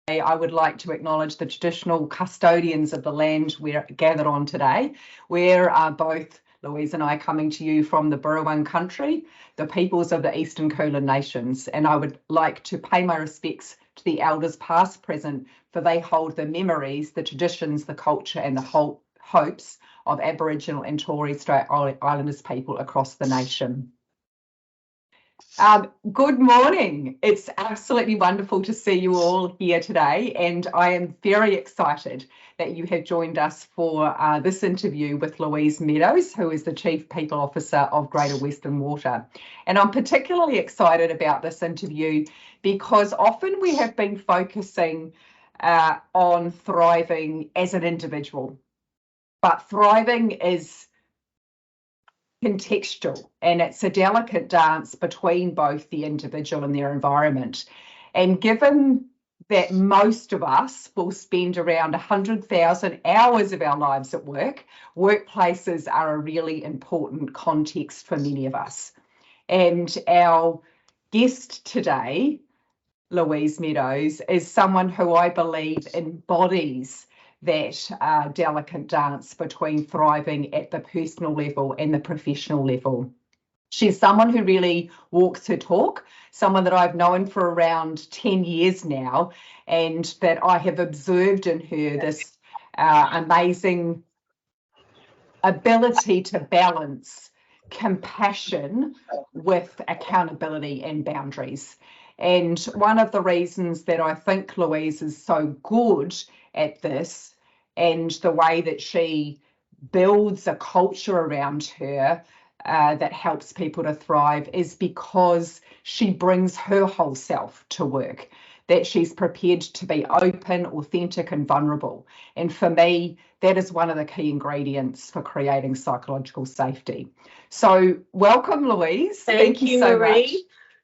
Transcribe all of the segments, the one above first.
I would like to acknowledge the traditional custodians of the land we're gathered on today. We're both, Louise and I, coming to you from the Burrawang country, the peoples of the Eastern Kulin Nations, and I would like to pay my respects to the elders past, present, for they hold the memories, the traditions, the culture and the hopes of Aboriginal and Torres Strait Islanders people across the nation. Good morning. It's absolutely wonderful to see you all here today, and I am very excited that you have joined us for this interview with Louise Meadows, who is the Chief People Officer of Greater Western Water. And I'm particularly excited about this interview because often we have been focusing on thriving as an individual, but thriving is contextual, and it's a delicate dance between both the individual and their environment. And given that most of us will spend around 100,000 hours of our lives at work, workplaces are a really important context for many of us. And our guest today, Louise Meadows, is someone who I believe embodies that delicate dance between thriving at the personal level and the professional level. She's someone who really walks her talk, someone that I've known for around 10 years now, and that I have observed in her this amazing ability to balance compassion with accountability and boundaries. And one of the reasons that I think Louise is so good at this, and the way that she builds a culture around her that helps people to thrive, is because she brings her whole self to work, that she's prepared to be open, authentic and vulnerable. And for me, that is one of the key ingredients for creating psychological safety. So welcome, Louise. Thank you so Marie. Much.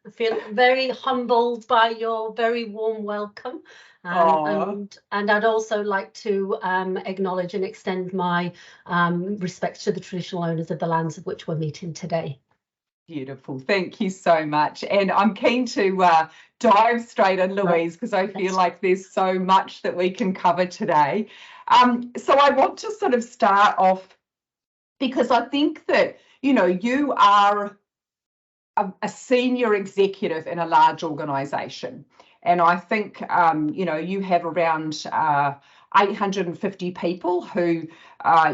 I feel very humbled by your very warm welcome. And I'd also like to acknowledge and extend my respects to the traditional owners of the lands of which we're meeting today. Beautiful. Thank you so much. And I'm keen to dive straight in, Louise, because I feel like there's so much that we can cover today. So I want to sort of start off because I think that, you know, you are a senior executive in a large organisation. And I think, you know, you have around 850 people who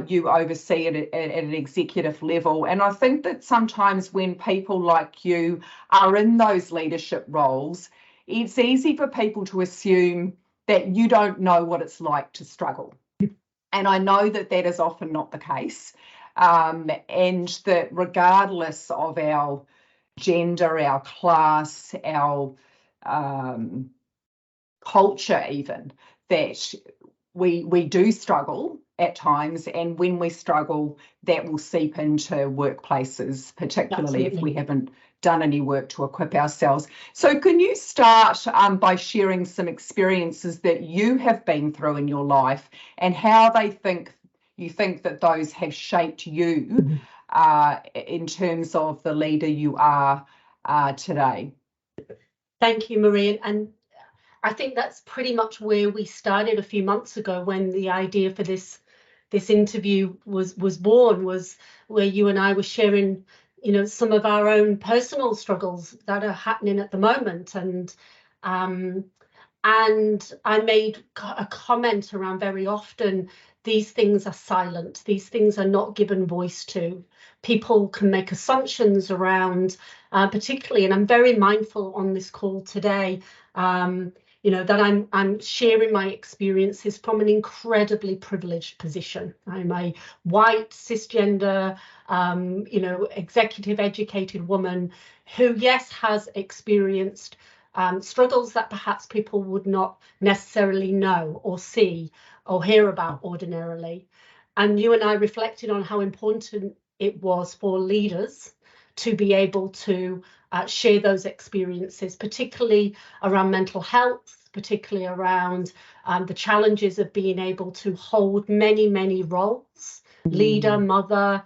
you oversee at an executive level. And I think that sometimes when people like you are in those leadership roles, it's easy for people to assume that you don't know what it's like to struggle. And I know that that is often not the case. And that regardless of our gender, our class, our culture even, that we do struggle at times, and when we struggle, that will seep into workplaces, particularly if we haven't done any work to equip ourselves. So can you start by sharing some experiences that you have been through in your life and how you think that those have shaped you in terms of the leader you are today? Thank you, Marie. And I think that's pretty much where we started a few months ago when the idea for this interview was born, was where you and I were sharing, you know, some of our own personal struggles that are happening at the moment. And I made a comment around very often, these things are silent. These things are not given voice to. People can make assumptions around, particularly, and I'm very mindful on this call today, you know, that I'm sharing my experiences from an incredibly privileged position. I'm a white, cisgender, you know, executive educated woman who, yes, has experienced struggles that perhaps people would not necessarily know or see or hear about ordinarily. And you and I reflected on how important it was for leaders to be able to share those experiences, particularly around mental health, particularly around the challenges of being able to hold many, many roles, leader, mother,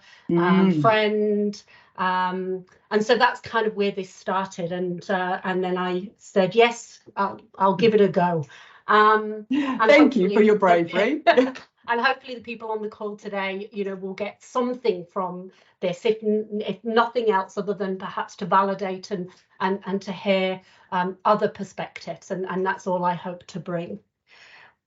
friend. And so that's kind of where this started. And then I said, yes, I'll give it a go. Thank you for your bravery. And hopefully the people on the call today, will get something from this, if nothing else, other than perhaps to validate and to hear other perspectives. And that's all I hope to bring.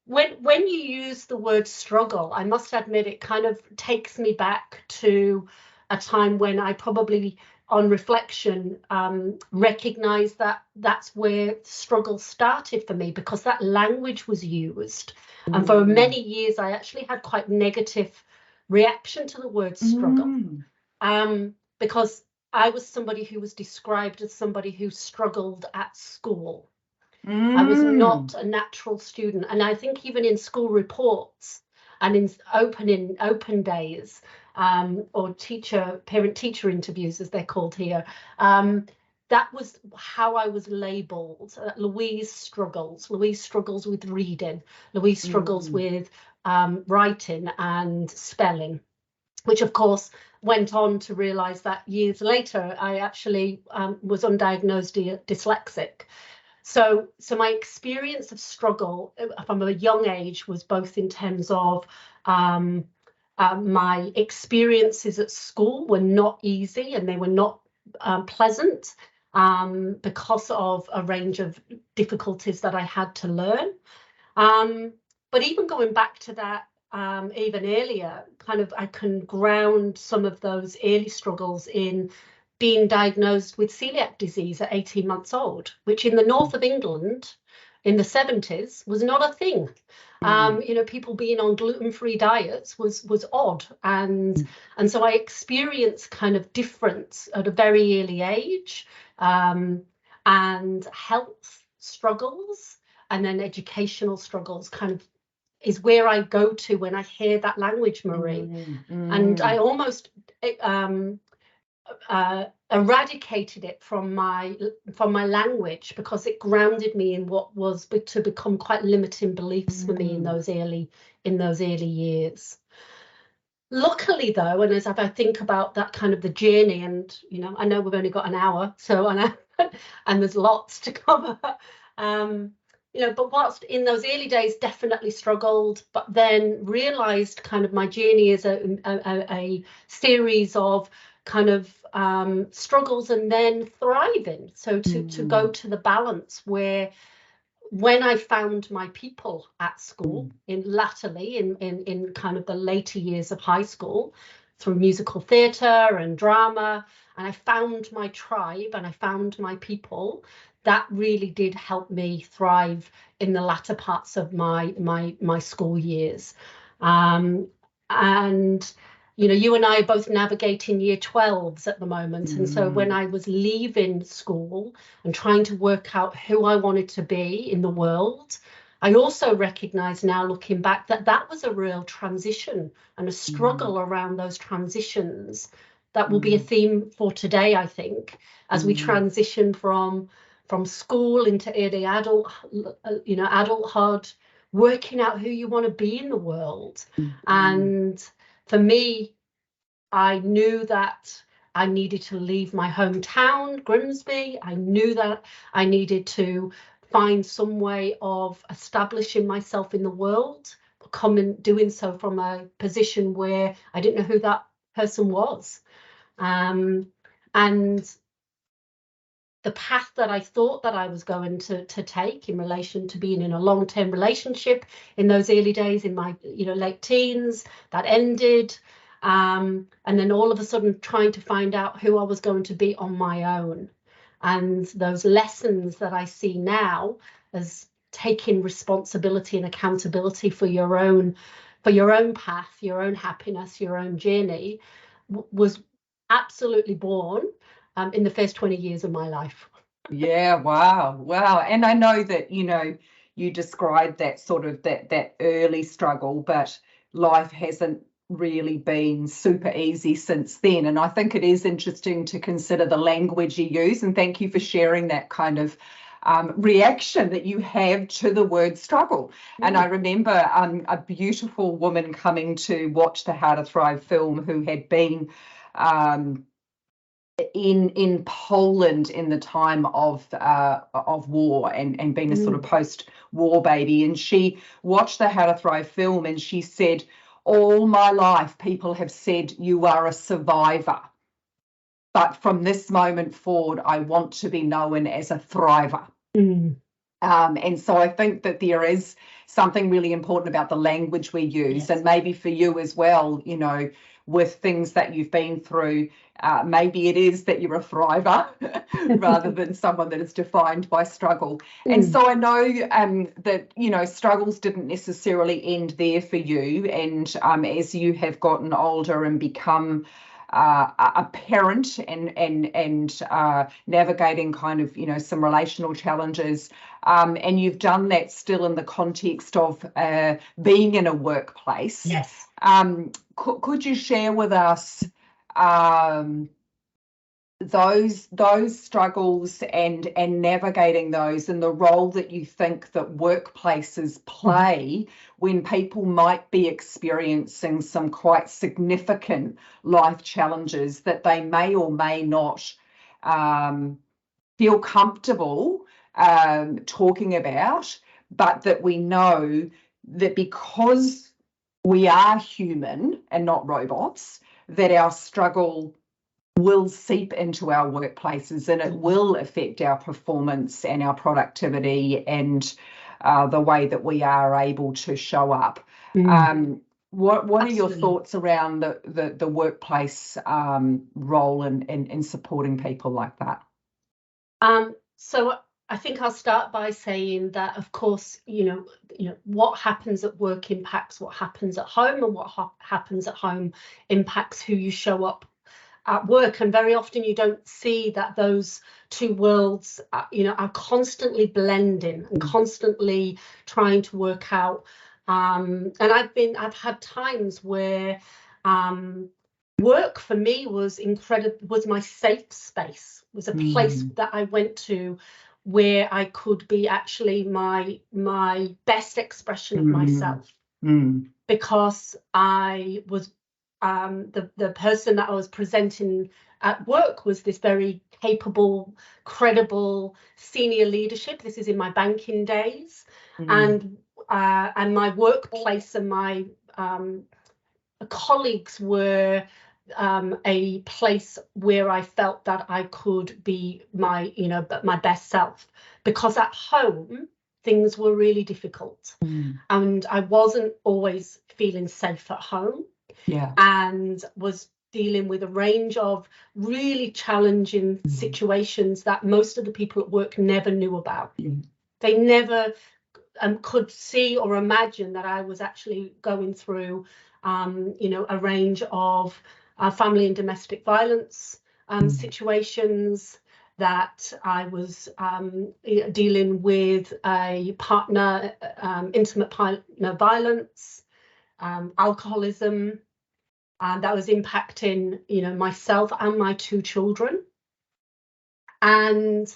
When you use the word struggle, I must admit it kind of takes me back to a time when I probably, on reflection, recognized that that's where struggle started for me, because that language was used. And for many years, I actually had quite negative reaction to the word struggle, because I was somebody who was described as somebody who struggled at school. I was not a natural student. And I think even in school reports and in open days, or parent-teacher interviews, as they're called here, that was how I was labelled. Louise struggles with reading. Louise struggles with writing and spelling, which of course went on to realise that years later I actually was undiagnosed dyslexic. So my experience of struggle from a young age was both in terms of my experiences at school were not easy, and they were not pleasant, because of a range of difficulties that I had to learn. But even going back to that, even earlier, I can ground some of those early struggles in being diagnosed with celiac disease at 18 months old, which in the north of England in the 70s was not a thing. People being on gluten-free diets was odd, and so I experienced kind of difference at a very early age, and health struggles and then educational struggles kind of is where I go to when I hear that language, Marie. And I almost eradicated it from my language, because it grounded me in what was to become quite limiting beliefs for me in those early years. Luckily though, and as I think about that kind of the journey, and I know we've only got an hour, so and there's lots to cover, but whilst in those early days definitely struggled, but then realized kind of my journey is a series of kind of struggles and then thriving. So to go to the balance where, when I found my people at school, latterly in kind of the later years of high school, through musical theatre and drama, and I found my tribe and I found my people, that really did help me thrive in the latter parts of my school years. And you and I are both navigating year 12s at the moment. And so when I was leaving school and trying to work out who I wanted to be in the world, I also recognise now, looking back, that was a real transition and a struggle around those transitions. That will be a theme for today, I think, as we transition from school into early adulthood, working out who you want to be in the world. And for me, I knew that I needed to leave my hometown, Grimsby. I knew that I needed to find some way of establishing myself in the world, doing so from a position where I didn't know who that person was. And the path that I thought that I was going to take in relation to being in a long-term relationship in those early days in my late teens, that ended, and then all of a sudden trying to find out who I was going to be on my own. And those lessons that I see now as taking responsibility and accountability for your own path, your own happiness, your own journey, was absolutely born in the first 20 years of my life. Yeah, wow. And I know that, you described that sort of that early struggle, but life hasn't really been super easy since then. And I think it is interesting to consider the language you use. And thank you for sharing that kind of reaction that you have to the word struggle. And I remember a beautiful woman coming to watch the How to Thrive film who had been in Poland in the time of war and being a sort of post-war baby, and she watched the How to Thrive film, and she said, all my life people have said you are a survivor, but from this moment forward I want to be known as a thriver. And so I think that there is something really important about the language we use, and maybe for you as well, you know, with things that you've been through, maybe it is that you're a thriver rather than someone that is defined by struggle. And so I know that, you know, struggles didn't necessarily end there for you, and as you have gotten older and become a parent and navigating kind of, you know, some relational challenges, and you've done that still in the context of being in a workplace. Yes. Could you share with us those struggles and navigating those, and the role that you think that workplaces play when people might be experiencing some quite significant life challenges that they may or may not feel comfortable talking about, but that we know that because we are human and not robots, that our struggle will seep into our workplaces and it will affect our performance and our productivity and the way that we are able to show up. What are your thoughts around the workplace role in supporting people like that? So I think I'll start by saying that, of course, you know, what happens at work impacts what happens at home, and what happens at home impacts who you show up at work. And very often you don't see that those two worlds, you know, are constantly blending and constantly trying to work out. And I've had times where work for me was incredible, was my safe space, was a place that I went to where I could be actually my best expression of myself, because I was the person that I was presenting at work was this very capable, credible senior leadership. This is in my banking days, and my workplace and my colleagues were a place where I felt that I could be my, you know, my best self, because at home things were really difficult, and I wasn't always feeling safe at home. And was dealing with a range of really challenging situations that most of the people at work never knew about. They never could see or imagine that I was actually going through, you know, a range of family and domestic violence situations, that I was dealing with a partner, intimate partner violence, alcoholism, and that was impacting, you know, myself and my two children. And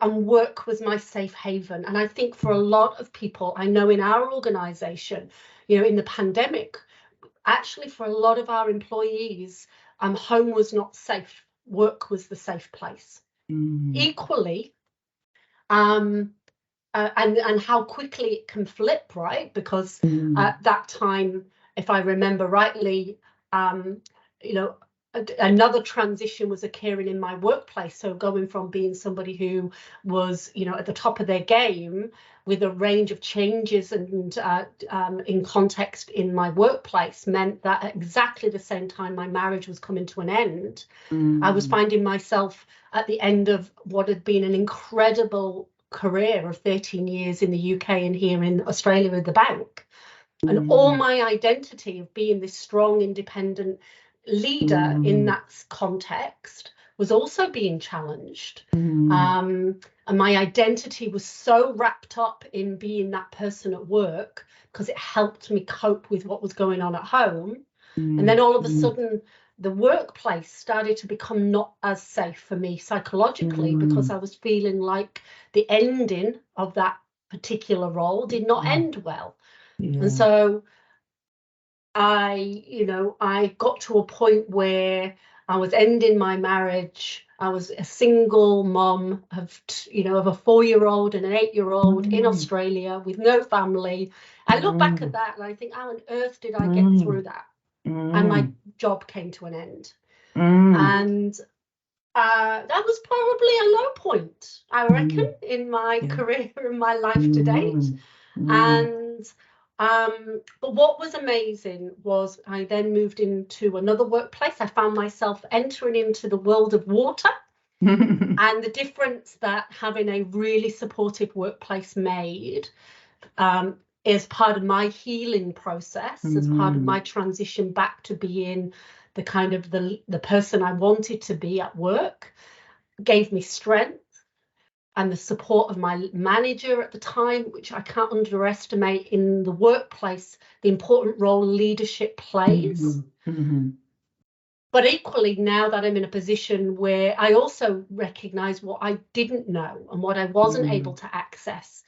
work was my safe haven. And I think for a lot of people, I know in our organization, you know, in the pandemic, actually for a lot of our employees, home was not safe. Work was the safe place. Equally, and how quickly it can flip, right? Because at that time, if I remember rightly, you know, another transition was occurring in my workplace. So going from being somebody who was, you know, at the top of their game with a range of changes and in context in my workplace meant that at exactly the same time my marriage was coming to an end, I was finding myself at the end of what had been an incredible career of 13 years in the UK and here in Australia with the bank. And all my identity of being this strong, independent leader in that context was also being challenged. And my identity was so wrapped up in being that person at work because it helped me cope with what was going on at home. And then all of a sudden, the workplace started to become not as safe for me psychologically, because I was feeling like the ending of that particular role did not end well. And so I got to a point where I was ending my marriage. I was a single mom of, of a 4-year-old and an 8-year-old in Australia with no family. I look back at that and I think, how on earth did I get through that? And my job came to an end. And that was probably a low point, I reckon, in my career, in my life to date. And but what was amazing was I then moved into another workplace. I found myself entering into the world of water and the difference that having a really supportive workplace made as part of my healing process, as part of my transition back to being the kind of the person I wanted to be at work, gave me strength. And the support of my manager at the time, which I can't underestimate in the workplace, the important role leadership plays. But equally, now that I'm in a position where I also recognise what I didn't know and what I wasn't able to access,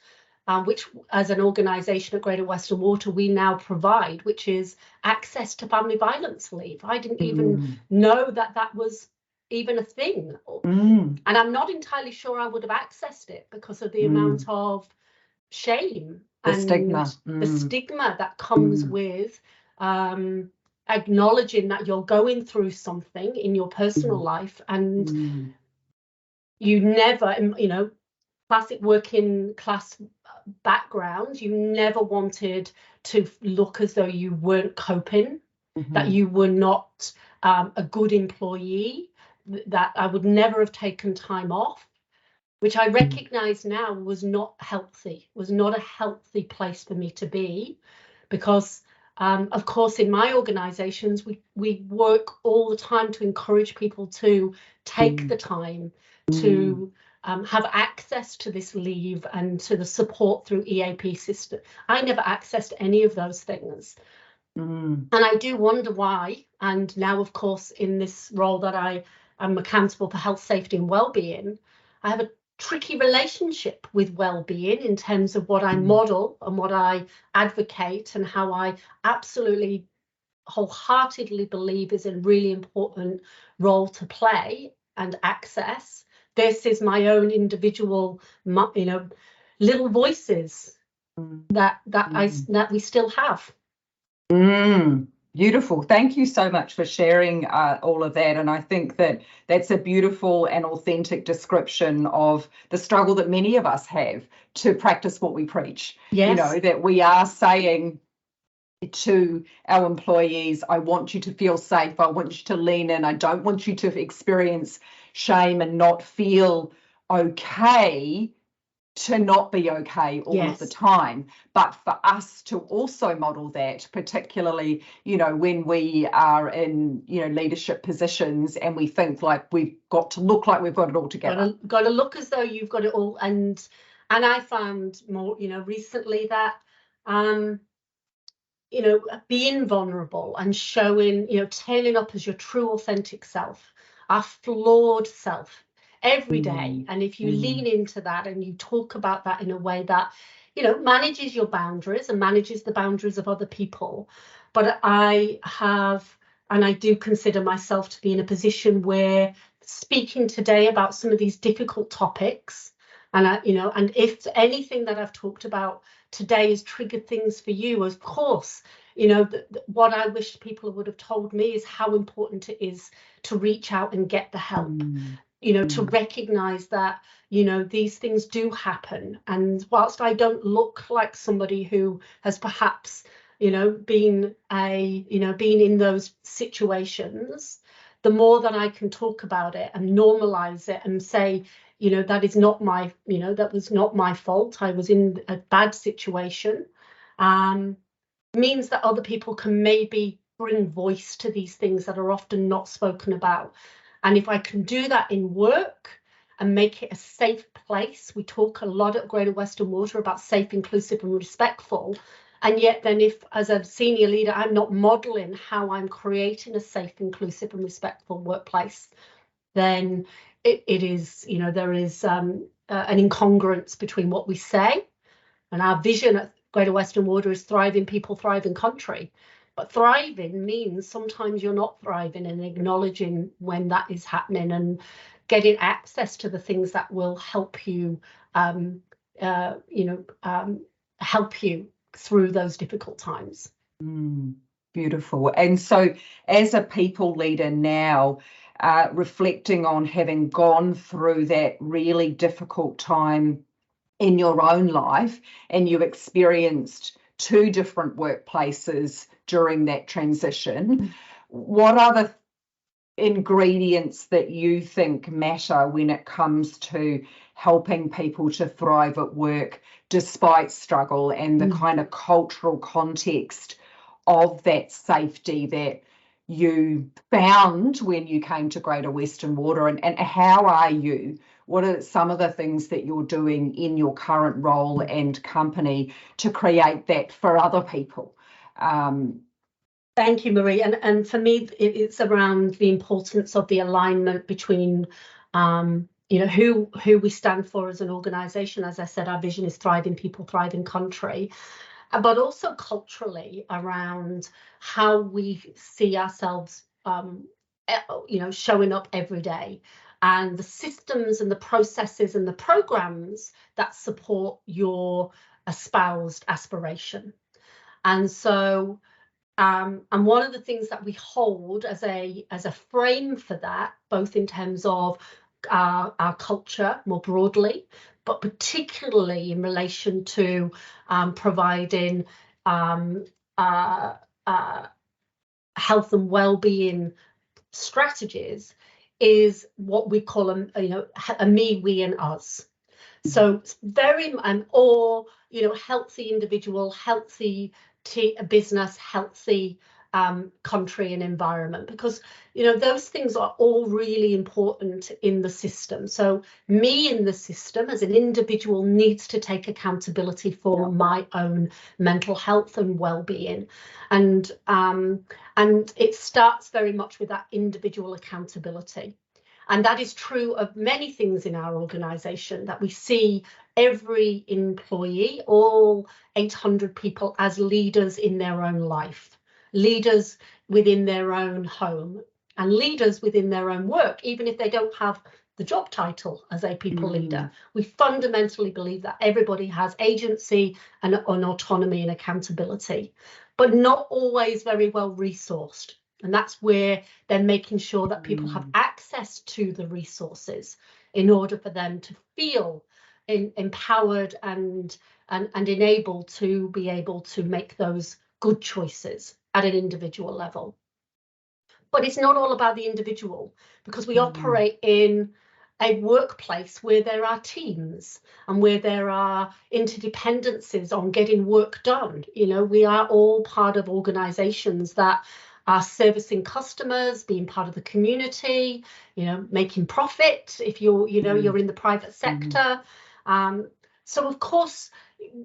which as an organisation at Greater Western Water, we now provide, which is access to family violence leave. I didn't even know that that was even a thing. And I'm not entirely sure I would have accessed it because of the amount of shame and the stigma that comes with acknowledging that you're going through something in your personal life and you never, classic working class background, you never wanted to look as though you weren't coping, that you were not a good employee, that I would never have taken time off, which I recognise now was not healthy, was not a healthy place for me to be, because of course in my organisations we work all the time to encourage people to take the time to have access to this leave and to the support through EAP system. I never accessed any of those things. And I do wonder why. And now, of course, in this role that I am accountable for health, safety and well-being, I have a tricky relationship with well-being in terms of what I model and what I advocate and how I absolutely wholeheartedly believe is a really important role to play and access. This is my own individual, little voices that we still have. Beautiful. Thank you so much for sharing all of that. And I think that that's a beautiful and authentic description of the struggle that many of us have to practice what we preach. Yes. That we are saying to our employees, I want you to feel safe. I want you to lean in. I don't want you to experience shame and not feel okay to not be okay all of the time, but for us to also model that, particularly, when we are in, leadership positions and we think like we've got to look like we've got it all together. Got to look as though you've got it all. And I found more, recently that, being vulnerable and showing, turning up as your true authentic self, our flawed self, every day. And if you lean into that and you talk about that in a way that, manages your boundaries and manages the boundaries of other people. But I do consider myself to be in a position where speaking today about some of these difficult topics, and and if anything that I've talked about today has triggered things for you, of course, what I wish people would have told me is how important it is to reach out and get the help. To recognize that, these things do happen. And whilst I don't look like somebody who has perhaps, been in those situations, the more that I can talk about it and normalize it and say, that is not my, that was not my fault. I was in a bad situation, means that other people can maybe bring voice to these things that are often not spoken about. And if I can do that in work and make it a safe place, we talk a lot at Greater Western Water about safe, inclusive and respectful. And yet then if, as a senior leader, I'm not modelling how I'm creating a safe, inclusive and respectful workplace, then it is, there is an incongruence between what we say and our vision at Greater Western Water is thriving people, thriving country. But thriving means sometimes you're not thriving, and acknowledging when that is happening and getting access to the things that will help you, help you through those difficult times. Beautiful. And so as a people leader now, reflecting on having gone through that really difficult time in your own life, and you experienced 2 different workplaces during that transition, what are the ingredients that you think matter when it comes to helping people to thrive at work despite struggle, and the kind of cultural context of that safety that you found when you came to Greater Western Water? And how are you? What are some of the things that you're doing in your current role and company to create that for other people? Thank you, Marie. And for me, it's around the importance of the alignment between, who we stand for as an organisation. As I said, our vision is thriving people, thriving country, but also culturally around how we see ourselves, showing up every day, and the systems and the processes and the programs that support your espoused aspiration. And so, and one of the things that we hold as a frame for that, both in terms of our culture more broadly, but particularly in relation to providing health and well-being strategies, is what we call a me, we, and us. So very or healthy individual, healthy business, healthy country and environment, because those things are all really important in the system. So me in the system as an individual needs to take accountability for my own mental health and well-being, and it starts very much with that individual accountability. And that is true of many things in our organisation, that we see every employee, all 800 people, as leaders in their own life, leaders within their own home, and leaders within their own work, even if they don't have the job title as a people leader. We fundamentally believe that everybody has agency and autonomy and accountability, but not always very well resourced. And that's where they're making sure that people have access to the resources in order for them to feel empowered and enabled to be able to make those good choices at an individual level. But it's not all about the individual, because we operate in a workplace where there are teams and where there are interdependencies on getting work done. We are all part of organizations that are servicing customers, being part of the community, making profit if you're in the private sector. So of course,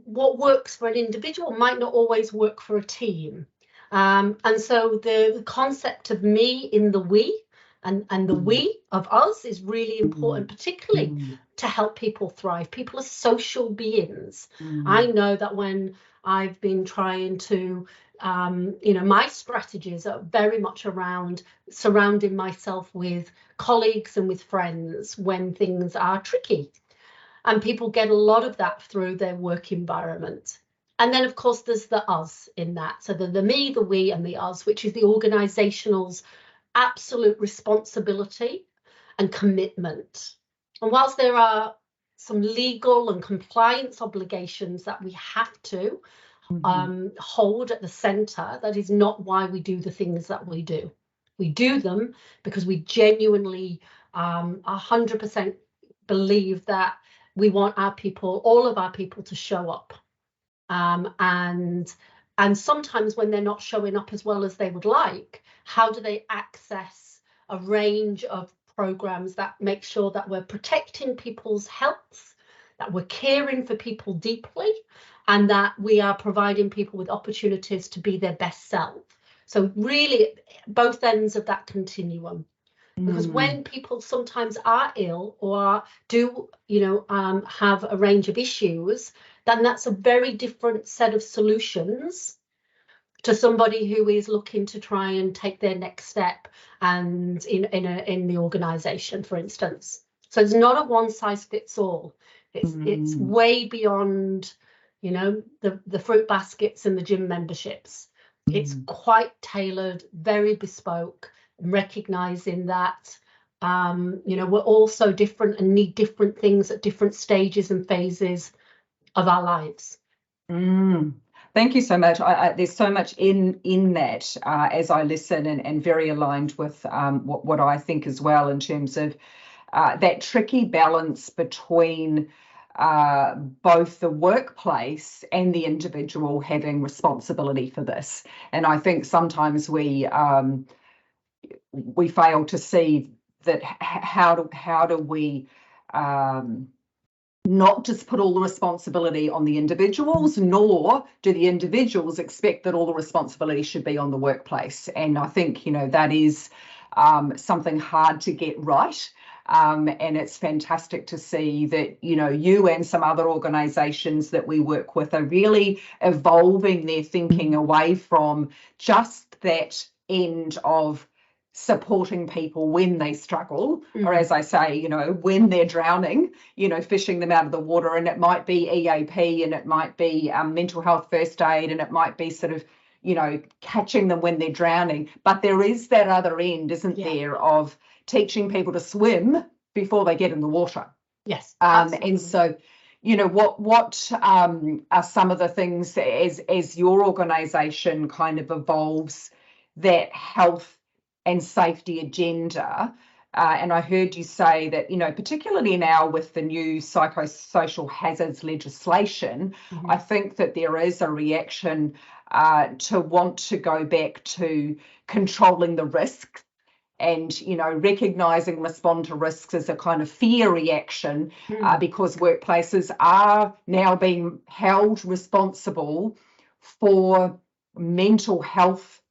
what works for an individual might not always work for a team. And so the concept of me in the we and the we of us is really important, particularly to help people thrive. People are social beings. I know that when I've been trying to, my strategies are very much around surrounding myself with colleagues and with friends when things are tricky. And people get a lot of that through their work environment. And then, of course, there's the us in that. So the me, the we, and the us, which is the organisational's absolute responsibility and commitment. And whilst there are some legal and compliance obligations that we have to hold at the centre, that is not why we do the things that we do. We do them because we genuinely 100% believe that we want our people, all of our people, to show up. And sometimes when they're not showing up as well as they would like, how do they access a range of programs that make sure that we're protecting people's health, that we're caring for people deeply, and that we are providing people with opportunities to be their best self? So really both ends of that continuum. Because when people sometimes are ill or do, have a range of issues, then that's a very different set of solutions to somebody who is looking to try and take their next step and in the organization, for instance. So it's not a one size fits all. It's way beyond, you know, the fruit baskets and the gym memberships. It's quite tailored, very bespoke, recognizing that you know, we're all so different and need different things at different stages and phases of our lives. Thank you so much. There's so much in that as I listen, and very aligned with what I think as well, in terms of that tricky balance between both the workplace and the individual having responsibility for this. And I think sometimes we fail to see that how do we not just put all the responsibility on the individuals, nor do the individuals expect that all the responsibility should be on the workplace. And I think, you know, that is something hard to get right. And it's fantastic to see that, you know, you and some other organisations that we work with are really evolving their thinking away from just that end of supporting people when they struggle, or as I say, you know, when they're drowning, you know, fishing them out of the water. And it might be EAP, and it might be mental health first aid, and it might be sort of, you know, catching them when they're drowning. But there is that other end, isn't there, of teaching people to swim before they get in the water. Yes. And so, you know, what are some of the things as your organisation kind of evolves that health and safety agenda? And I heard you say that, you know, particularly now with the new psychosocial hazards legislation, I think that there is a reaction to want to go back to controlling the risks, and, you know, recognising respond to risks as a kind of fear reaction, because workplaces are now being held responsible for mental health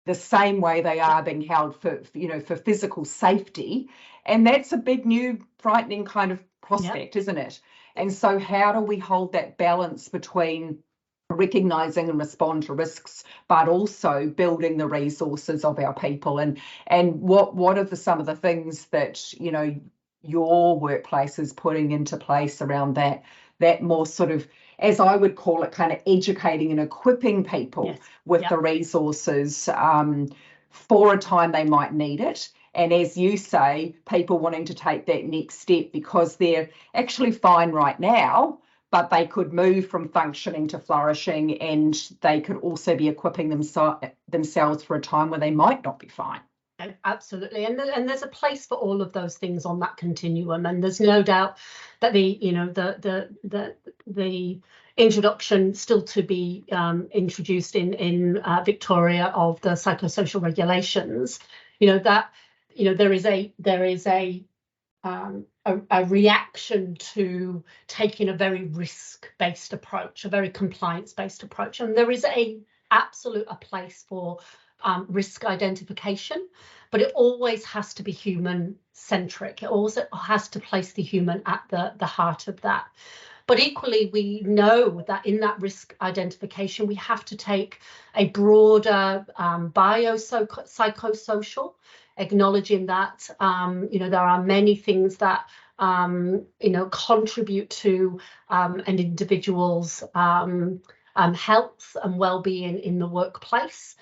the same way they are being held for, you know, for physical safety. And that's a big, new, frightening kind of prospect, isn't it? And so how do we hold that balance between recognising and respond to risks, but also building the resources of our people? And what are some of the things that, you know, your workplace is putting into place around that more sort of, as I would call it, kind of educating and equipping people with the resources for a time they might need it? And as you say, people wanting to take that next step because they're actually fine right now, but they could move from functioning to flourishing, and they could also be equipping themselves for a time where they might not be fine. Absolutely, and there's a place for all of those things on that continuum, and there's no doubt that the introduction still to be introduced in Victoria of the psychosocial regulations, you know, that, you know, there is a reaction to taking a very risk-based approach, a very compliance-based approach, and there is a place for risk identification, but it always has to be human-centric. It also has to place the human at the heart of that. But equally, we know that in that risk identification, we have to take a broader psychosocial, acknowledging that you know, there are many things that you know, contribute to an individual's health and well-being in the workplace.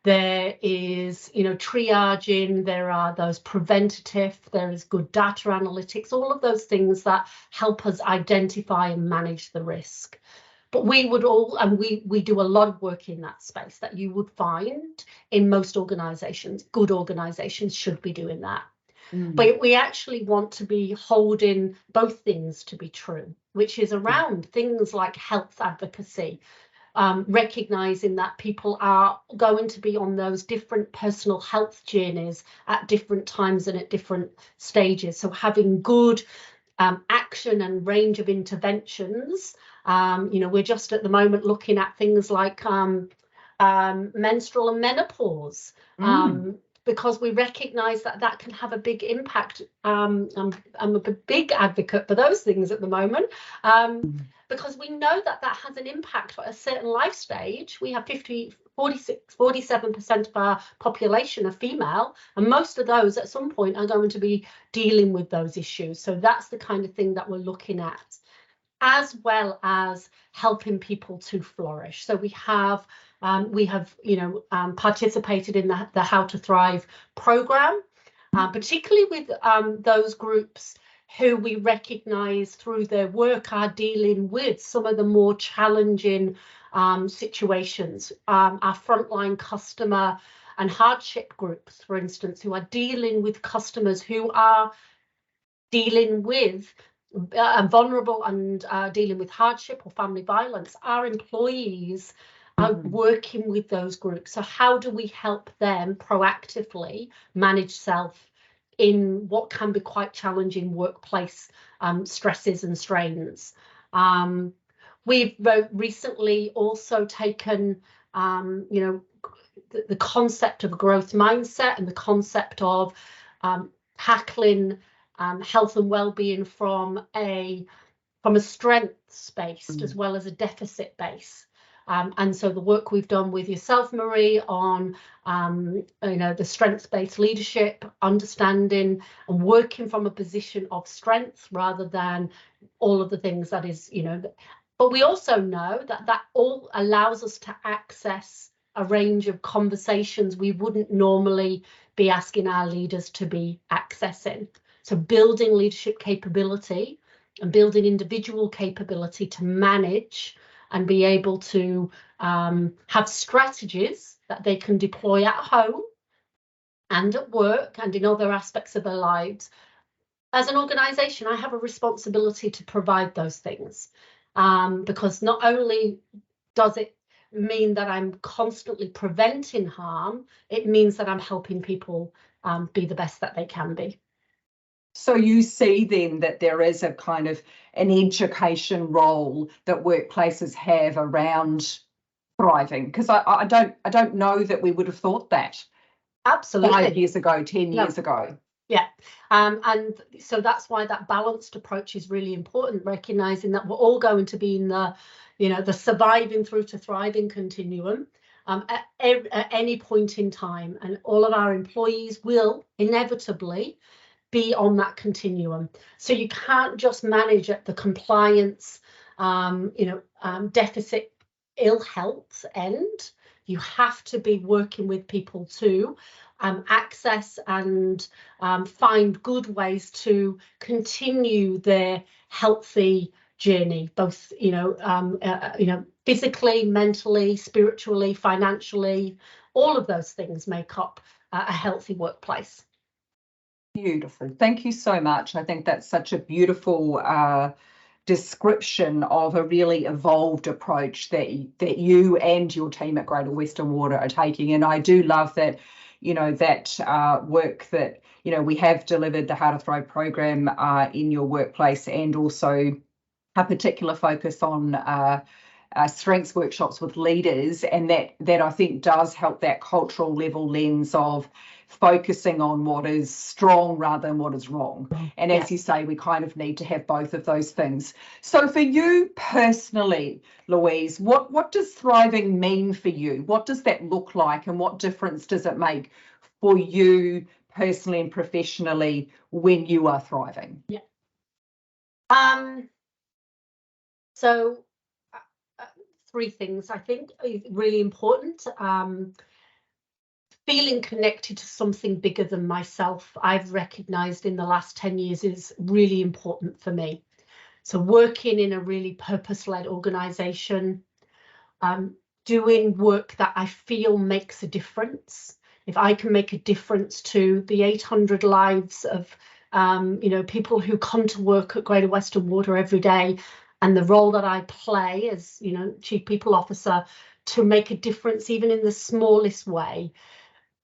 There is, you know, triaging, there are those preventative, there is good data analytics, all of those things that help us identify and manage the risk. But we would all, and we do a lot of work in that space that you would find in most organisations. Good organisations should be doing that. But we actually want to be holding both things to be true, which is around things like health advocacy, recognising that people are going to be on those different personal health journeys at different times and at different stages. So having good action and range of interventions. You know, we're just at the moment looking at things like menstrual and menopause. because we recognize that that can have a big impact. I'm a big advocate for those things at the moment, because we know that that has an impact at a certain life stage. We have 47% of our population are female, and most of those at some point are going to be dealing with those issues. So that's the kind of thing that we're looking at, as well as helping people to flourish. So we have participated in the How to Thrive program, particularly with those groups who we recognise through their work are dealing with some of the more challenging situations. Our frontline customer and hardship groups, for instance, who are dealing with customers who are dealing with vulnerable and dealing with hardship or family violence. Our employees are working with those groups. So how do we help them proactively manage self in what can be quite challenging workplace stresses and strains? We've recently also taken, the concept of a growth mindset and the concept of tackling health and well-being from a strengths based as well as a deficit base. And so the work we've done with yourself, Marie, on the strengths-based leadership, understanding and working from a position of strength rather than all of the things that is, but we also know that that all allows us to access a range of conversations we wouldn't normally be asking our leaders to be accessing. So building leadership capability and building individual capability to manage and be able to have strategies that they can deploy at home and at work and in other aspects of their lives. As an organisation, I have a responsibility to provide those things, because not only does it mean that I'm constantly preventing harm, it means that I'm helping people be the best that they can be. So you see then that there is a kind of an education role that workplaces have around thriving, because I don't know that we would have thought that absolutely 5 years ago, 10 years ago. Yeah, and so that's why that balanced approach is really important, recognizing that we're all going to be in the surviving through to thriving continuum at any point in time, and all of our employees will inevitably be on that continuum. So you can't just manage at the compliance, deficit, ill health end. You have to be working with people to access and find good ways to continue their healthy journey, both physically, mentally, spiritually, financially. All of those things make up a healthy workplace. Beautiful. Thank you so much. I think that's such a beautiful description of a really evolved approach that you and your team at Greater Western Water are taking. And I do love that, that work that, we have delivered the How to Thrive program in your workplace, and also a particular focus on strengths workshops with leaders, and that I think does help that cultural level lens of focusing on what is strong rather than what is wrong. And as you say, we kind of need to have both of those things. So for you personally, Louise, what does thriving mean for you? What does that look like, and what difference does it make for you personally and professionally when you are thriving? So three things I think are really important. Feeling connected to something bigger than myself, I've recognised in the last 10 years, is really important for me. So working in a really purpose-led organisation, doing work that I feel makes a difference. If I can make a difference to the 800 lives of people who come to work at Greater Western Water every day, and the role that I play as Chief People Officer to make a difference even in the smallest way,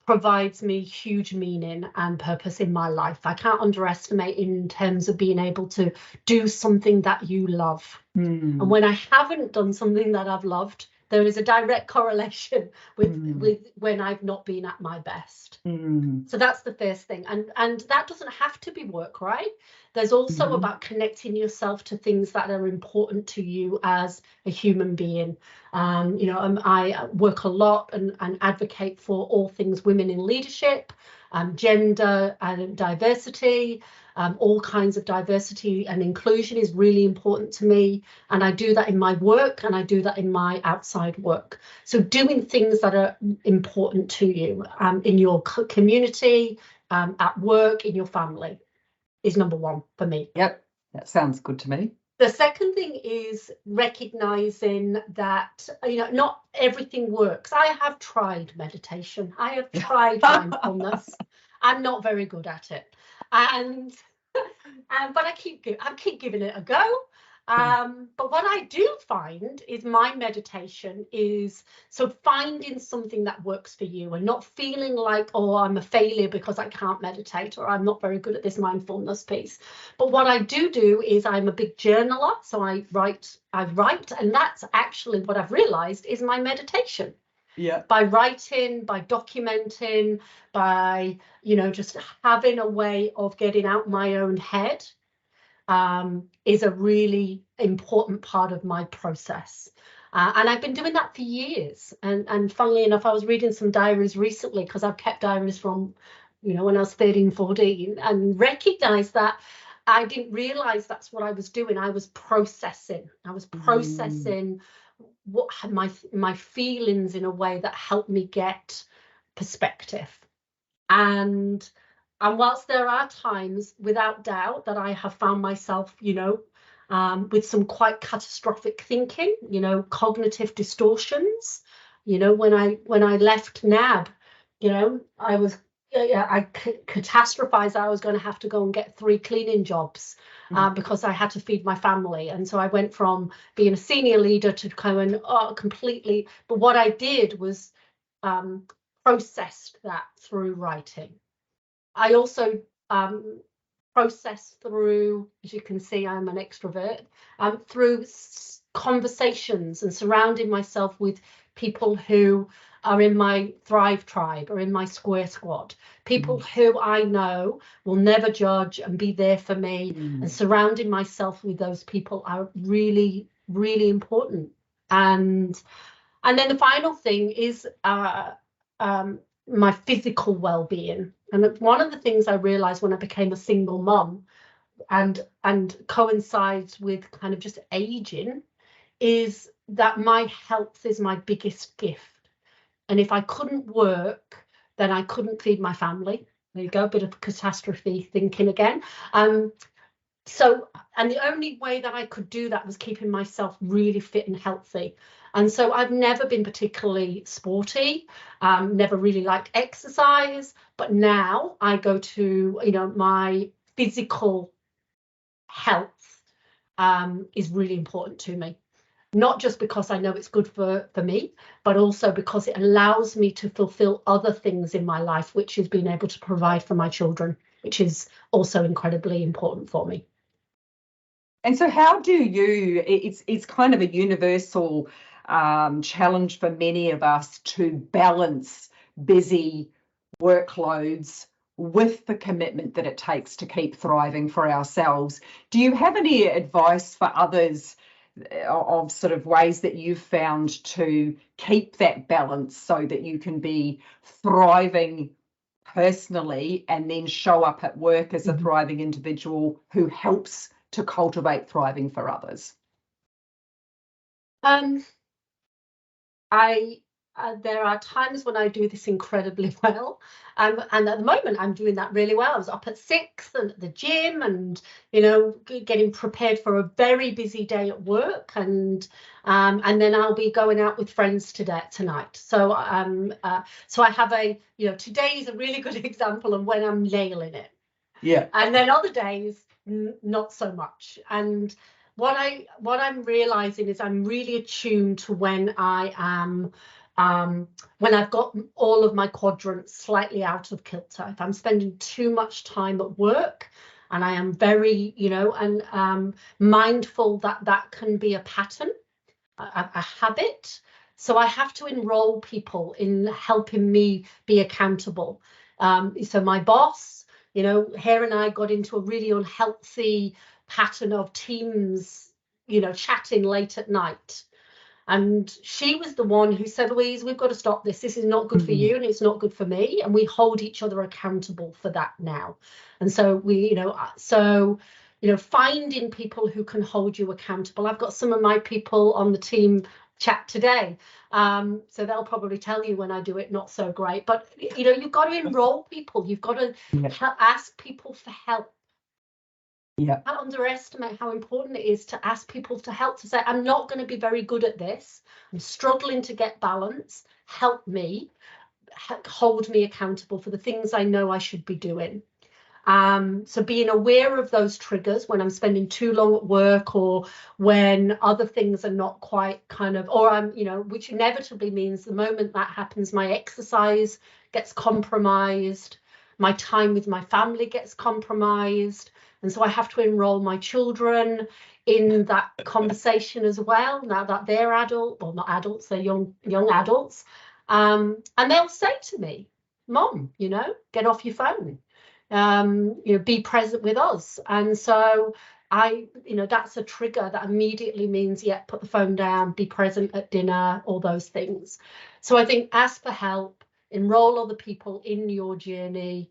provides me huge meaning and purpose in my life. I can't underestimate in terms of being able to do something that you love. And when I haven't done something that I've loved, there is a direct correlation with when I've not been at my best. So that's the first thing, and that doesn't have to be work, right? There's also about connecting yourself to things that are important to you as a human being. I work a lot and advocate for all things women in leadership, gender and diversity. All kinds of diversity and inclusion is really important to me, and I do that in my work and I do that in my outside work. So doing things that are important to you in your community, at work, in your family is number one for me. Yep, that sounds good to me. The second thing is recognizing that, not everything works. I have tried meditation. I have tried mindfulness. I'm not very good at it. But I keep giving it a go. But what I do find is my meditation is finding something that works for you and not feeling like, oh, I'm a failure because I can't meditate or I'm not very good at this mindfulness piece. But what I do is I'm a big journaler. So I write, and that's actually what I've realized is my meditation. Yeah. By writing, by documenting, by, just having a way of getting out my own head is a really important part of my process. And I've been doing that for years. And funnily enough, I was reading some diaries recently because I've kept diaries from, when I was 13, 14, and recognized that I didn't realize that's what I was doing. I was processing. What my feelings in a way that helped me get perspective. And whilst there are times, without doubt, that I have found myself, with some quite catastrophic thinking, cognitive distortions, when I left NAB, I was I catastrophized that I was going to have to go and get 3 cleaning jobs because I had to feed my family. And so I went from being a senior leader to going completely. But what I did was processed that through writing. I also processed through, as you can see, I'm an extrovert, through conversations and surrounding myself with people who are in my Thrive tribe or in my Square Squad, people who I know will never judge and be there for me, and surrounding myself with those people are really, really important. And then the final thing is my physical well-being. And one of the things I realized when I became a single mum and coincides with kind of just aging is that my health is my biggest gift. And if I couldn't work, then I couldn't feed my family. There you go, a bit of catastrophe thinking again. And the only way that I could do that was keeping myself really fit and healthy. And so I've never been particularly sporty, never really liked exercise, but now I go to, my physical health is really important to me. Not just because I know it's good for me, but also because it allows me to fulfill other things in my life, which is being able to provide for my children, which is also incredibly important for me. And so how do you, it's kind of a universal challenge for many of us to balance busy workloads with the commitment that it takes to keep thriving for ourselves. Do you have any advice for others of sort of ways that you've found to keep that balance so that you can be thriving personally and then show up at work as a thriving individual who helps to cultivate thriving for others? There are times when I do this incredibly well, and at the moment I'm doing that really well. I was up at 6 and at the gym, and getting prepared for a very busy day at work, and then I'll be going out with friends tonight. So I have today is a really good example of when I'm nailing it. Yeah. And then other days not so much. And what I'm realizing is I'm really attuned to when I am when I've got all of my quadrants slightly out of kilter. If I'm spending too much time at work, and I am very, mindful that can be a pattern, a habit. So I have to enroll people in helping me be accountable. So my boss, her and I got into a really unhealthy pattern of teams, chatting late at night. And she was the one who said, Louise, we've got to stop this. This is not good for you and it's not good for me. And we hold each other accountable for that now. And so finding people who can hold you accountable. I've got some of my people on the team chat today. So they'll probably tell you when I do it not so great. But, you've got to enroll people. You've got to ask people for help. Yeah. I underestimate how important it is to ask people to help, to say, I'm not going to be very good at this. I'm struggling to get balance. Help me, hold me accountable for the things I know I should be doing. So being aware of those triggers when I'm spending too long at work, or when other things are not quite or I'm, which inevitably means the moment that happens, my exercise gets compromised, my time with my family gets compromised. And so I have to enroll my children in that conversation as well, now that they're not adults, they're young adults. And they'll say to me, Mom, get off your phone. Be present with us. And so that's a trigger that immediately means, put the phone down, be present at dinner, all those things. So I think ask for help, enroll other people in your journey,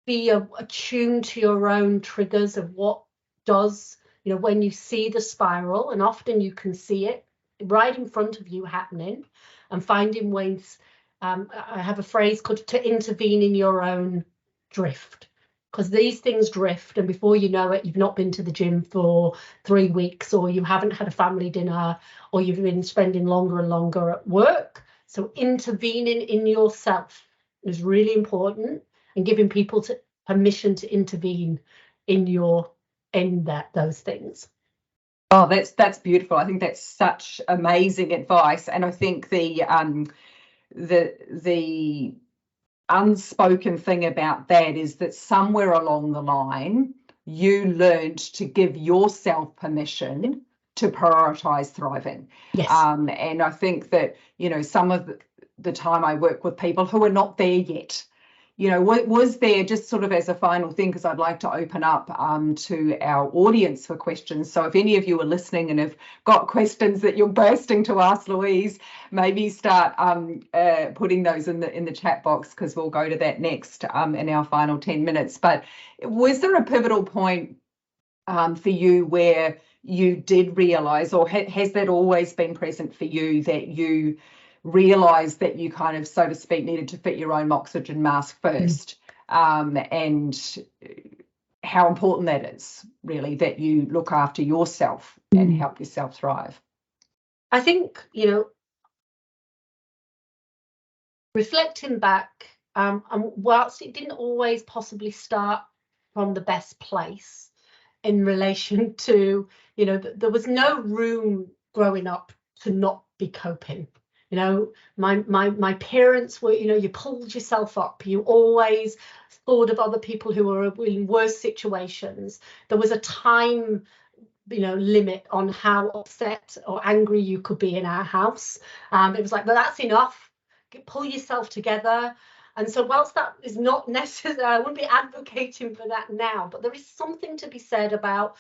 be attuned to your own triggers of what does, when you see the spiral, and often you can see it right in front of you happening, and finding ways. I have a phrase called to intervene in your own drift, because these things drift, and before you know it, you've not been to the gym for 3 weeks, or you haven't had a family dinner, or you've been spending longer and longer at work. So intervening in yourself is really important, and giving people permission to intervene in those things. Oh, that's beautiful. I think that's such amazing advice, and I think the unspoken thing about that is that somewhere along the line you learned to give yourself permission to prioritize thriving. Yes. And I think that some of the time I work with people who are not there yet. Was there, just sort of as a final thing, because I'd like to open up to our audience for questions. So if any of you are listening and have got questions that you're bursting to ask Louise, maybe start putting those in the chat box, because we'll go to that next in our final 10 minutes. But was there a pivotal point for you where you did realise, or has that always been present for you, that you realised that you kind of, so to speak, needed to fit your own oxygen mask first, and how important that is, really, that you look after yourself and help yourself thrive? I think, reflecting back, and whilst it didn't always possibly start from the best place in relation to, there was no room growing up to not be coping. My parents were, you pulled yourself up. You always thought of other people who were in worse situations. There was a time, limit on how upset or angry you could be in our house. It was like, well, that's enough. Pull yourself together. And so whilst that is not necessary, I wouldn't be advocating for that now, but there is something to be said about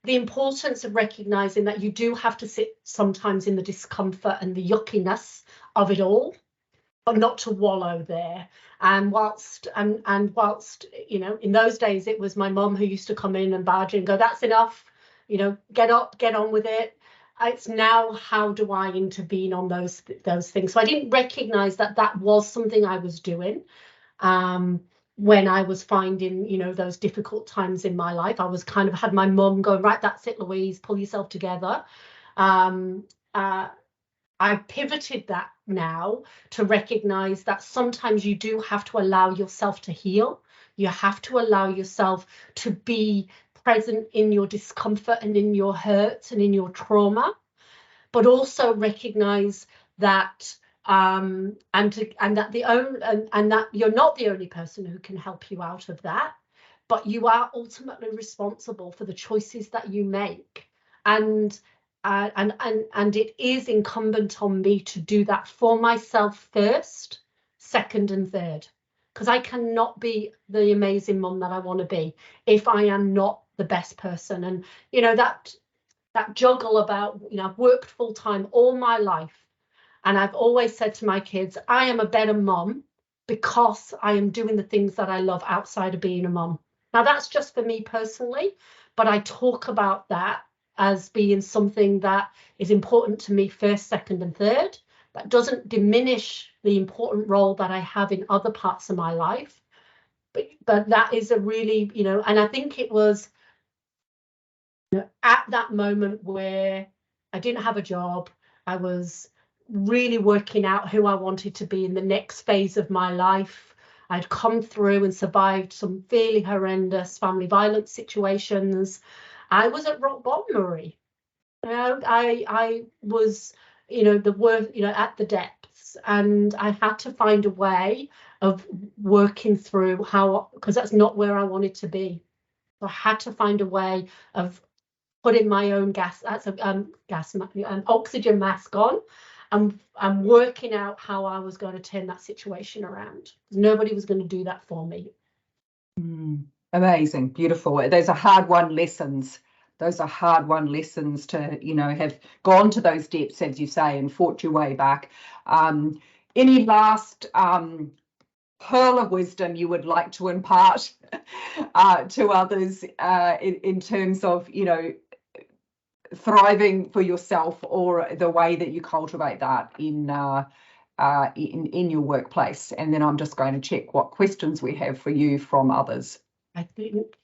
the importance of recognizing that you do have to sit sometimes in the discomfort and the yuckiness of it all, but not to wallow there. And whilst in those days it was my mum who used to come in and barge in and go, that's enough, get up, get on with it. It's now, how do I intervene on those things? So I didn't recognize that was something I was doing. When I was finding, those difficult times in my life, I was had my mum going, right, that's it, Louise, pull yourself together. I pivoted that now to recognize that sometimes you do have to allow yourself to heal. You have to allow yourself to be present in your discomfort and in your hurts and in your trauma, but also recognize that and that you're not the only person who can help you out of that, but you are ultimately responsible for the choices that you make. And and it is incumbent on me to do that for myself first, second and third, because I cannot be the amazing mum that I want to be if I am not the best person. And you know, that juggle about, you know, I've worked full time all my life, and I've always said to my kids, I am a better mum because I am doing the things that I love outside of being a mum. Now that's just for me personally, but I talk about that as being something that is important to me first, second and third. That doesn't diminish the important role that I have in other parts of my life. But that is a really, you know, and I think it was at that moment where I didn't have a job, I was really working out who I wanted to be in the next phase of my life. I'd come through and survived some fairly horrendous family violence situations. I was at rock bottom, Marie. You know, I was, you know, the worst, you know, at the depths, and I had to find a way of working through how, because that's not where I wanted to be. So I had to find a way of putting my own oxygen mask on, and working out how I was going to turn that situation around. Nobody was going to do that for me. Amazing, beautiful. Those are hard-won lessons. Those are hard-won lessons to, you know, have gone to those depths, as you say, and fought your way back. Any last pearl of wisdom you would like to impart to others in terms of, you know, thriving for yourself, or the way that you cultivate that in your workplace? And then I'm just going to check what questions we have for you from others. I think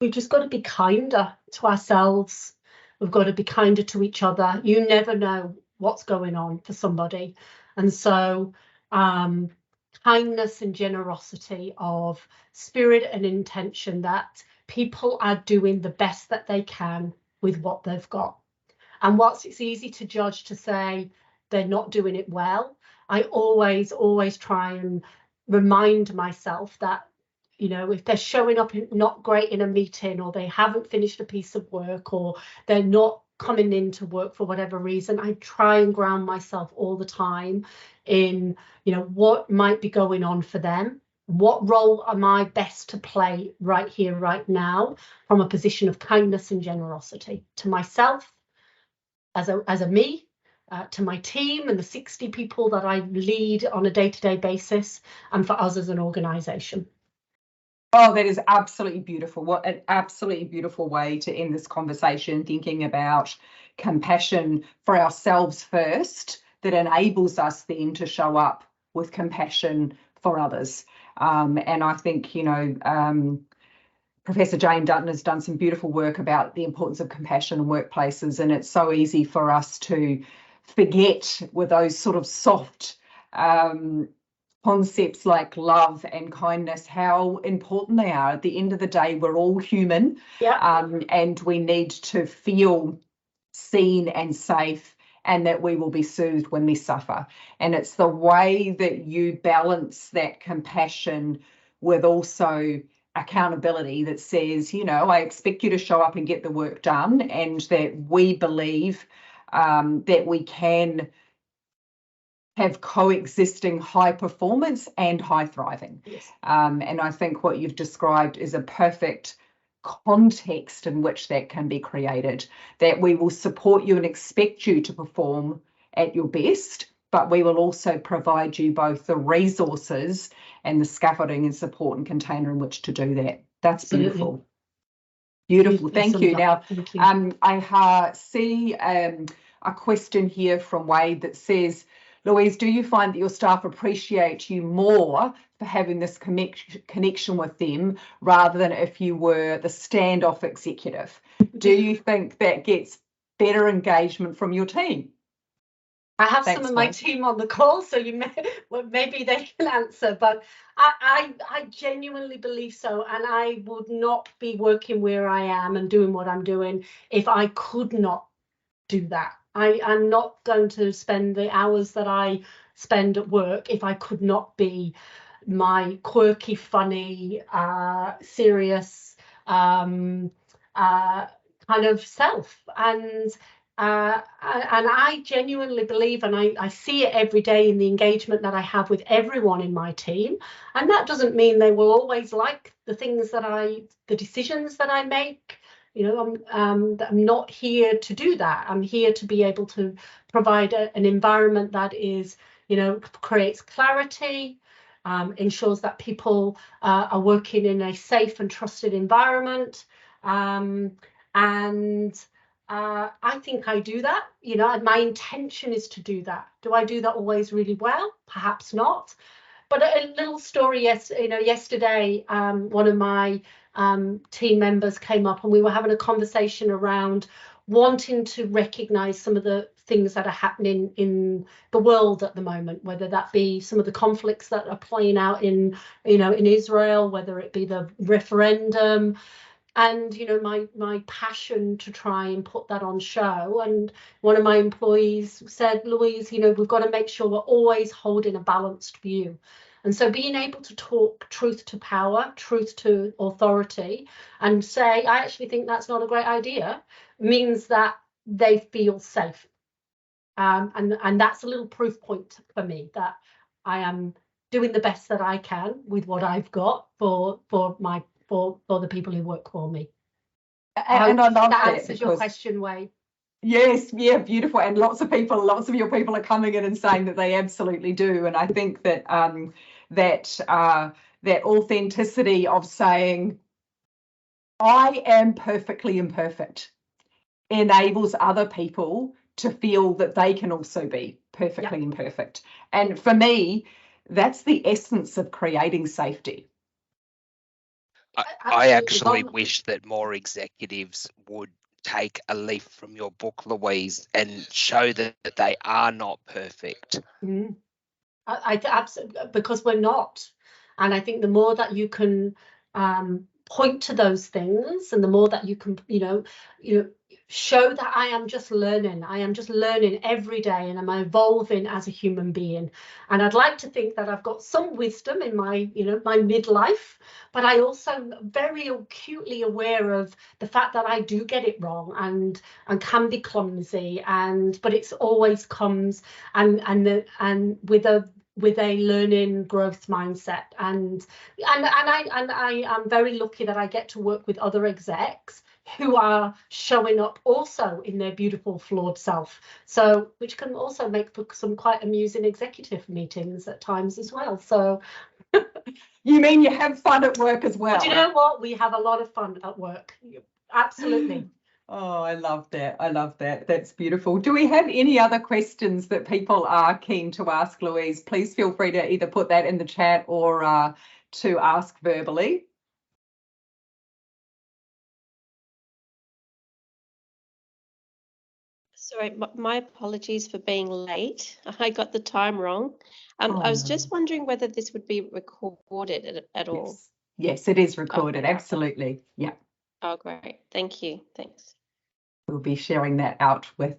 we've just got to be kinder to ourselves. We've got to be kinder to each other. You never know what's going on for somebody. And so kindness and generosity of spirit and intention, that people are doing the best that they can with what they've got. And whilst it's easy to judge, to say they're not doing it well, I always try and remind myself that, you know, if they're showing up not great in a meeting, or they haven't finished a piece of work, or they're not coming into work for whatever reason, I try and ground myself all the time in, you know, what might be going on for them. What role am I best to play right here, right now, from a position of kindness and generosity to myself as a me, to my team and the 60 people that I lead on a day-to-day basis, and for us as an organisation. Oh, that is absolutely beautiful. What an absolutely beautiful way to end this conversation, thinking about compassion for ourselves first, that enables us then to show up with compassion for others. And I think, you know, Professor Jane Dutton has done some beautiful work about the importance of compassion in workplaces, and it's so easy for us to forget with those sort of soft concepts like love and kindness, how important they are. At the end of the day, we're all human, and we need to feel seen and safe, and that we will be soothed when we suffer. And it's the way that you balance that compassion with also accountability that says, you know, I expect you to show up and get the work done, and that we believe that we can have coexisting high performance and high thriving. Yes. And I think what you've described is a perfect context in which that can be created, that we will support you and expect you to perform at your best, but we will also provide you both the resources and the scaffolding and support and container in which to do that. That's beautiful. Beautiful. Thank you. Now, I see a question here from Wade that says, Louise, do you find that your staff appreciate you more for having this connection with them rather than if you were the standoff executive? Do you think that gets better engagement from your team? I have some of my team on the call, so maybe they can answer, but I genuinely believe so, and I would not be working where I am and doing what I'm doing if I could not do that. I'm not going to spend the hours that I spend at work if I could not be my quirky, funny, serious, kind of self. And I genuinely believe, and I see it every day in the engagement that I have with everyone in my team. And that doesn't mean they will always like the things the decisions that I make. I'm not here to do that. I'm here to be able to provide an environment that is, creates clarity, ensures that people are working in a safe and trusted environment. And I think I do that, and my intention is to do that. Do I do that always really well? Perhaps not. But a little story, yesterday, one of my team members came up and we were having a conversation around wanting to recognize some of the things that are happening in the world at the moment, whether that be some of the conflicts that are playing out in Israel, whether it be the referendum, and my passion to try and put that on show. And one of my employees said, Louise, we've got to make sure we're always holding a balanced view. And so being able to talk truth to power, truth to authority, and say, I actually think that's not a great idea, means that they feel safe. And that's a little proof point for me that I am doing the best that I can with what I've got for the people who work for me. And I love that answers your question, Wade. Yes, yeah, beautiful. And lots of your people are coming in and saying that they absolutely do. And I think that that authenticity of saying, I am perfectly imperfect, enables other people to feel that they can also be perfectly imperfect. And for me, that's the essence of creating safety. I actually wish that more executives would take a leaf from your book, Louise, and show that they are not perfect. I absolutely, because we're not. And I think the more that you can point to those things, and the more that you can, show that I am just learning every day, and I'm evolving as a human being. And I'd like to think that I've got some wisdom in my, my midlife, but I also am very acutely aware of the fact that I do get it wrong and can be clumsy, but it's always comes and with a learning growth mindset, and I am very lucky that I get to work with other execs who are showing up also in their beautiful flawed self, so which can also make for some quite amusing executive meetings at times as well. So you mean you have fun at work as well? But you know what, we have a lot of fun at work, absolutely. Oh, I love that. I love that. That's beautiful. Do we have any other questions that people are keen to ask Louise? Please feel free to either put that in the chat or to ask verbally. Sorry, my apologies for being late. I got the time wrong. I was just wondering whether this would be recorded at all. Yes, it is recorded. Okay. Absolutely. Yeah. Oh, great. Thank you. Thanks. We'll be sharing that out with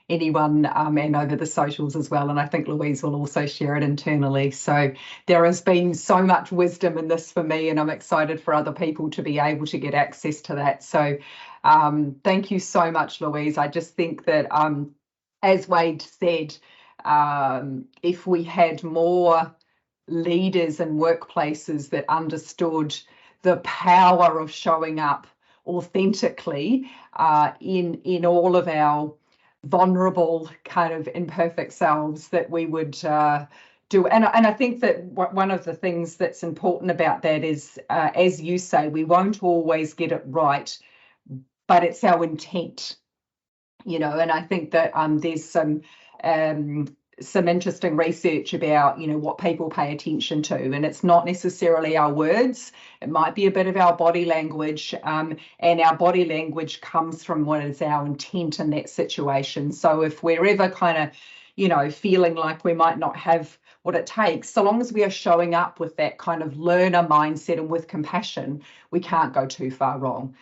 anyone and over the socials as well. And I think Louise will also share it internally. So there has been so much wisdom in this for me, and I'm excited for other people to be able to get access to that. So thank you so much, Louise. I just think that, as Wade said, if we had more leaders and workplaces that understood the power of showing up authentically in all of our vulnerable kind of imperfect selves, that we would do. And I think that one of the things that's important about that is, as you say, we won't always get it right, but it's our intent, and I think that there's some interesting research about, what people pay attention to, and it's not necessarily our words. It might be a bit of our body language, and our body language comes from what is our intent in that situation. So if we're ever kind of, feeling like we might not have what it takes, so long as we are showing up with that kind of learner mindset and with compassion, we can't go too far wrong.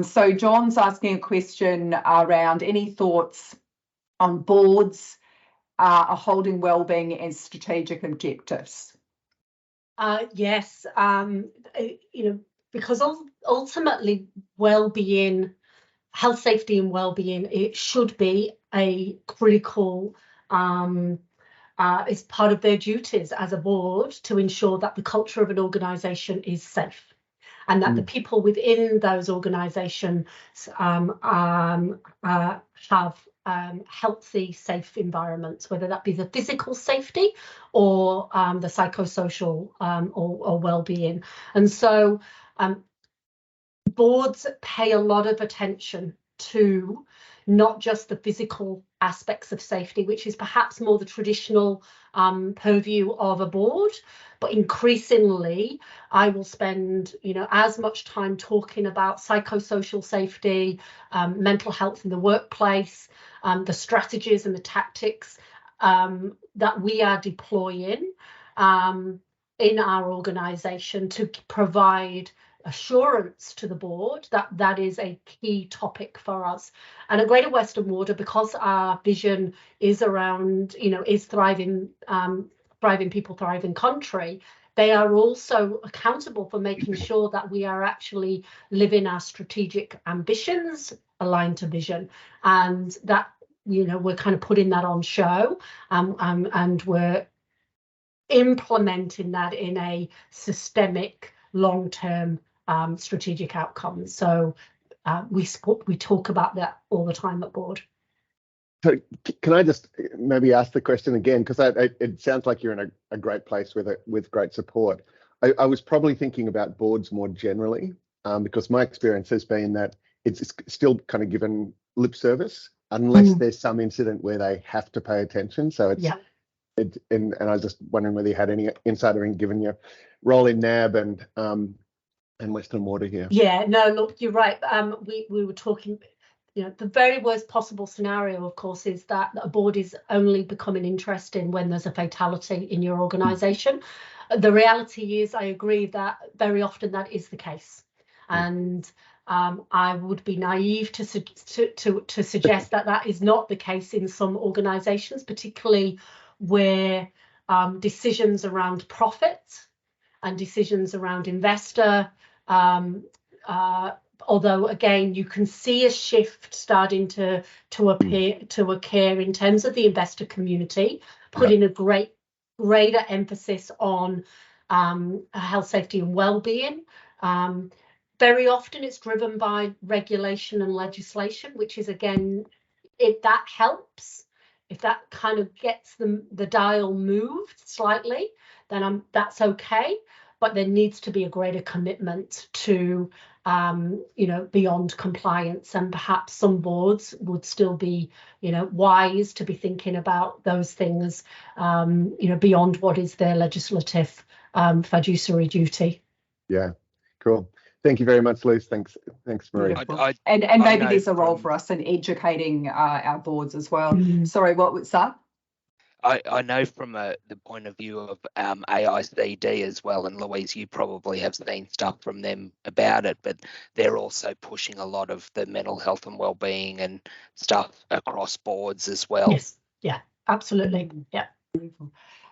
So John's asking a question around any thoughts on boards are holding wellbeing and strategic objectives. Yes, because ultimately well-being health, safety and well-being, it should be a critical is part of their duties as a board to ensure that the culture of an organisation is safe, and that the people within those organisations have healthy, safe environments, whether that be the physical safety or the psychosocial or well-being. And so boards pay a lot of attention to not just the physical aspects of safety, which is perhaps more the traditional purview of a board, but increasingly I will spend, as much time talking about psychosocial safety, mental health in the workplace, the strategies and the tactics that we are deploying in our organisation to provide assurance to the board that that is a key topic for us. And at Greater Western Water, because our vision is around, is thriving people, thriving country, they are also accountable for making sure that we are actually living our strategic ambitions aligned to vision, and that we're kind of putting that on show, and we're implementing that in a systemic, long-term strategic outcomes. So we talk about that all the time at board. So can I just maybe ask the question again, because it sounds like you're in a great place with great support. I was probably thinking about boards more generally, because my experience has been that it's still kind of given lip service unless there's some incident where they have to pay attention. So it's and I was just wondering whether you had any insight in given your role in NAB and Western Water here. Yeah, no, look, you're right. We were talking, the very worst possible scenario, of course, is that a board is only becoming interesting when there's a fatality in your organisation. The reality is, I agree that very often that is the case, and I would be naive to suggest that that is not the case in some organisations, particularly where decisions around profit and decisions around investor, although again you can see a shift starting to occur in terms of the investor community putting a greater emphasis on health, safety and well-being. Very often it's driven by regulation and legislation, which is, again, if that helps, if that kind of gets the dial moved slightly, then that's okay. But there needs to be a greater commitment to, beyond compliance, and perhaps some boards would still be, wise to be thinking about those things, beyond what is their legislative fiduciary duty. Yeah, cool. Thank you very much, Louise. Thanks, Marie. And maybe there's a role for us in educating our boards as well. Sorry, what was that? I know from the point of view of AICD as well, and Louise, you probably have seen stuff from them about it, but they're also pushing a lot of the mental health and wellbeing and stuff across boards as well. Yes, yeah, absolutely, yeah.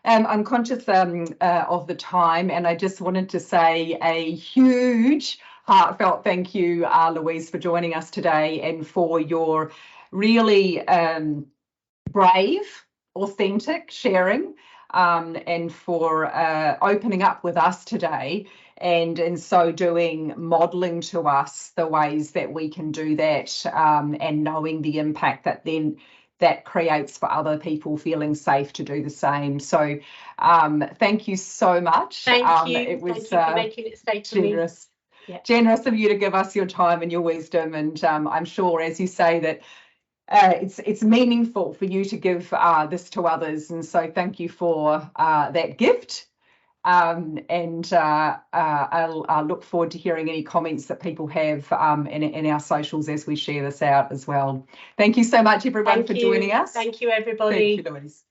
I'm conscious of the time, and I just wanted to say a huge heartfelt thank you, Louise, for joining us today and for your really brave, authentic sharing, and for opening up with us today, and in so doing modelling to us the ways that we can do that, and knowing the impact that creates for other people feeling safe to do the same. So thank you so much. Thank you. It was Thank you for making it safe for me. Yeah. Generous of you to give us your time and your wisdom, and I'm sure, as you say, that it's meaningful for you to give this to others, and so thank you for that gift. And I'll look forward to hearing any comments that people have in our socials as we share this out as well. Thank you so much, everyone, for joining us. Thank you, everybody. Thank you, Louise.